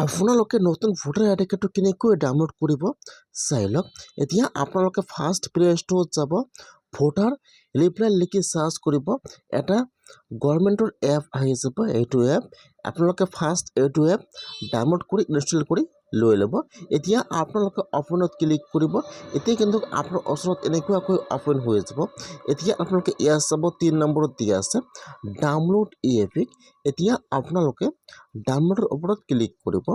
আপোনালোকে নতুন ভোটাৰ আই ডি কাৰ্ডটো কেনেকৈ ডাউনলোড কৰিব চাই লওক। এতিয়া আপোনালোকে ফাৰ্ষ্ট প্লে ষ্ট'ৰত যাব, ভোটাৰ হেল্পলাইন লিখি চাৰ্চ কৰিব। এটা গভৰ্ণমেণ্টৰ এপ আহি যাব। এইটো এপ আপোনালোকে ফাৰ্ষ্ট এইটো এপ ডাউনলোড কৰি ইনষ্টল কৰি লৈ ল'ব। এতিয়া আপোনালোকে অপেনত ক্লিক কৰিব। এতিয়া কিন্তু আপোনাৰ ওচৰত এনেকুৱাকৈ অপেন হৈ যাব। এতিয়া আপোনালোকে ইয়াত চাব 3 নম্বৰত দিয়া আছে ডাউনলোড ই-এপিক। এতিয়া আপোনালোকে ডাউনলোডৰ ওপৰত ক্লিক কৰিব।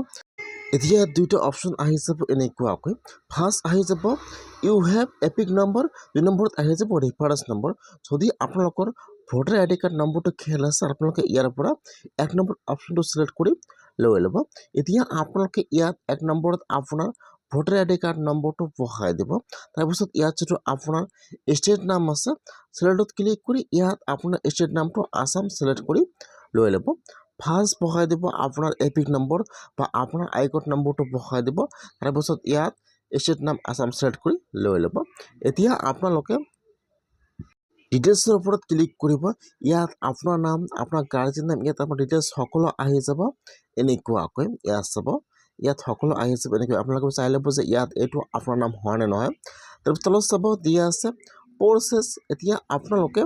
এতিয়া দুইটা অপশ্যন আহি যাব এনেকুৱাকৈ। ফাৰ্ষ্ট আহি যাব ইউ হেভ এপিক নম্বৰ, 2 নম্বৰত আহি যাব ৰেফাৰেঞ্চ নম্বৰ। যদি আপোনালোকৰ ভোটাৰ আই ডি কাৰ্ড নম্বৰটো খেল আছে, আপোনালোকে ইয়াৰ পৰা 1 নম্বৰ অপশ্যনটো চিলেক্ট কৰি লৈ ল'ব। এতিয়া আপোনালোকে ইয়াত 1 নম্বৰত আপোনাৰ ভোটাৰ আই ডি কাৰ্ড নম্বৰটো বহাই দিব। তাৰপিছত ইয়াত যিটো আপোনাৰ ষ্টেট নাম আছে, চিলেক্টত ক্লিক কৰি ইয়াত আপোনাৰ ষ্টেট নামটো আসাম চিলেক্ট কৰি লৈ ল'ব। ফাৰ্ষ্ট বহাই দিব আপোনাৰ এপিক নম্বৰ বা আপোনাৰ আই কাৰ্ড নম্বৰটো বহাই দিব। তাৰপিছত ইয়াত ষ্টেট নাম আসাম চিলেক্ট কৰি লৈ ল'ব। এতিয়া আপোনালোকে ডিটেইলছৰ ওপৰত ক্লিক কৰিব। ইয়াত আপোনাৰ নাম, আপোনাৰ গাৰ্জেন নাম, ইয়াত আপোনাৰ ডিটেইলছ সকলো আহি যাব এনেকুৱাকৈ। ইয়াত চাব, ইয়াত সকলো আহি যাব এনেকৈ। আপোনালোকে চাই ল'ব যে ইয়াত এইটো আপোনাৰ নাম হয় নে নহয়। তাৰপিছত তলত চাব দিয়া আছে প্ৰচেছ। এতিয়া আপোনালোকে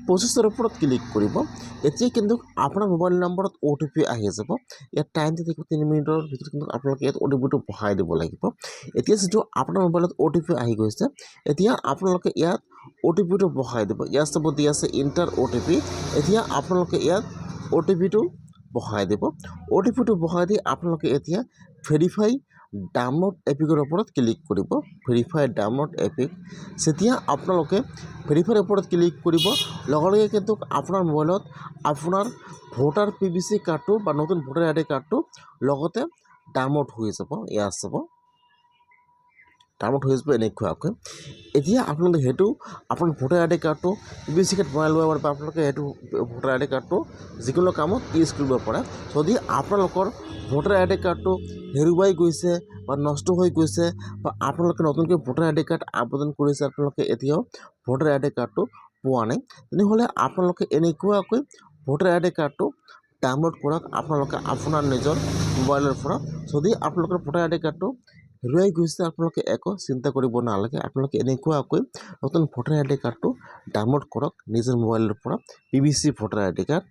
প্ৰচেছৰ ওপৰত ক্লিক কৰিব। এতিয়া কিন্তু আপোনাৰ মোবাইল নম্বৰত OTP আহি যাব। ইয়াত টাইম দি থাকিব 3 মিনিটৰ ভিতৰত, কিন্তু আপোনালোকে ইয়াত OTPটো বহাই দিব লাগিব। এতিয়া যিটো আপোনাৰ মোবাইলত OTP আহি গৈছে, এতিয়া আপোনালোকে ইয়াত OTPটো বহাই দিব। ইয়াত চাব দিয়া আছে ইণ্টাৰ OTP। এতিয়া আপোনালোকে ইয়াত OTPটো বহাই দিব। OTPটো বহাই দি আপোনালোকে এতিয়া ভেৰিফাই ডাউনলোড এপিকৰ ওপৰত ক্লিক কৰিব। ভেৰিফাই ডাউনলোড এপিক যেতিয়া আপোনালোকে ভেৰিফাইৰ ওপৰত ক্লিক কৰিব, লগে লগে কিন্তু আপোনাৰ মোবাইলত আপোনাৰ ভোটাৰ PVC কাৰ্ডটো বা নতুন ভোটাৰ আই ডি কাৰ্ডটো লগতে ডাউনলোড হৈ যাব। ইয়াত চাব ডাউনলোড হৈ যাব এনেকুৱাকৈ। এতিয়া আপোনালোকে সেইটো আপোনাৰ ভোটাৰ আই ডি কাৰ্ডটো PVC কাৰ্ড বনাই ল'ব পাৰে, বা আপোনালোকে সেইটো ভোটাৰ আই ডি কাৰ্ডটো যিকোনো কামত ইউজ কৰিব পাৰে। যদি আপোনালোকৰ ভোটাৰ আই ডি কাৰ্ডটো হেৰুৱাই গৈছে বা নষ্ট হৈ গৈছে, বা আপোনালোকে নতুনকৈ ভোটাৰ আই ডি কাৰ্ড আবেদন কৰিছে, আপোনালোকে এতিয়াও ভোটাৰ আই ডি কাৰ্ডটো পোৱা নাই, তেনেহ'লে আপোনালোকে এনেকুৱাকৈ ভোটাৰ আই ডি কাৰ্ডটো ডাউনলোড কৰক আপোনালোকে আপোনাৰ নিজৰ মোবাইলৰ পৰা। যদি আপোনালোকৰ ভোটাৰ আই ডি কাৰ্ডটো হেৰুৱাই গৈছে, আপোনালোকে একো চিন্তা কৰিব নালাগে। আপোনালোকে এনেকুৱাকৈ নতুন ভোটাৰ আই ডি কাৰ্ডটো ডাউনলোড কৰক নিজৰ মোবাইলৰ পৰা, PVC ভোটাৰ আই ডি কাৰ্ড।